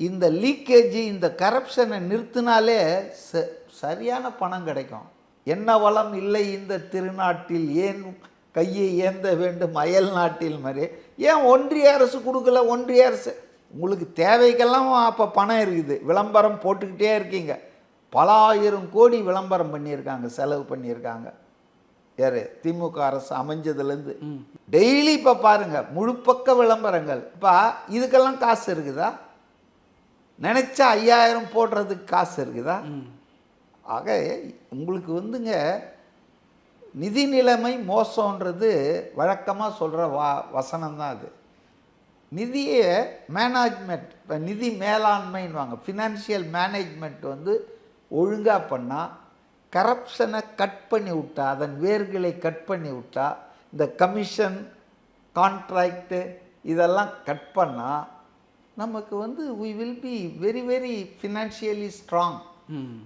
இந்த லீக்கேஜ் இந்த கரப்ஷனை நிறுத்தினாலே சரியான பணம் கிடைக்கும். என்ன வளம் இல்லை இந்த திருநாட்டில், ஏன் கையை ஏந்த வேண்டும் அயல் நாட்டில் மாதிரி. ஏன் ஒன்றிய அரசு கொடுக்கல? ஒன்றிய அரசு உங்களுக்கு தேவைக்கெல்லாம் அப்போ பணம் இருக்குது, விளம்பரம் போட்டுக்கிட்டே இருக்கீங்க. பல ஆயிரம் கோடி விளம்பரம் பண்ணியிருக்காங்க, செலவு பண்ணியிருக்காங்க. யார்? திமுக அரசு அமைஞ்சதுலேருந்து டெய்லி இப்போ பாருங்கள் முழுப்பக்க விளம்பரங்கள். இப்போ இதுக்கெல்லாம் காசு இருக்குதா? நினச்சா 5000 போடுறதுக்கு காசு இருக்குதா? ஆக உங்களுக்கு வந்துங்க நிதி நிலைமை மோசம்ன்றது வழக்கமாக சொல்கிற வசனம்தான் அது. நிதியை மேனேஜ்மெண்ட், இப்போ நிதி மேலாண்மைன்னுவாங்க, ஃபினான்ஷியல் மேனேஜ்மெண்ட் வந்து ஒழுங்காக பண்ணால், கரப்ஷனை கட் பண்ணி விட்டா, அதன் வேர்களை கட் பண்ணி விட்டா, இந்த கமிஷன் கான்ட்ராக்டு இதெல்லாம் கட் பண்ணால் நமக்கு வந்து we will be very very financially strong.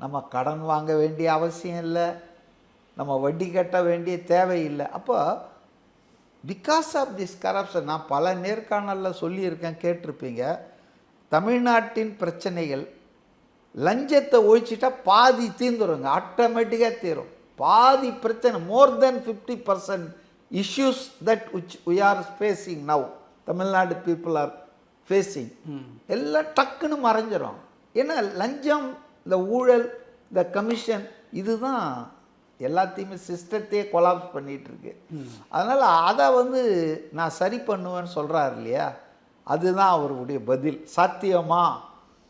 நம்ம கடன் வாங்க வேண்டிய அவசியம் இல்லை, நம்ம வட்டி கட்ட வேண்டிய தேவையில்லை. அப்போ பிகாஸ் ஆஃப் திஸ் கரப்ஷன், நான் பல நேர்காணலில் சொல்லியிருக்கேன், கேட்டிருப்பீங்க. தமிழ்நாட்டின் பிரச்சனைகள் லஞ்சத்தை ஒழிச்சிட்டா பாதி தீர்ந்துருங்க, ஆட்டோமேட்டிக்காக தீரும். பாதி பிரச்சனை, மோர் தென் 50% issues that which we are facing now, Tamil Nadu people are facing, எல்லாம் டக்குன்னு மறைஞ்சிடும். ஏன்னா லஞ்சம், இந்த ஊழல், இந்த கமிஷன் இதுதான் எல்லாத்தையுமே சிஸ்டத்தையே கொலாப்ஸ் பண்ணிகிட்ருக்கு. அதனால் அதை வந்து நான் சரி பண்ணுவேன்னு சொல்கிறார் இல்லையா, அதுதான் அவருடைய பதில். சாத்தியமா?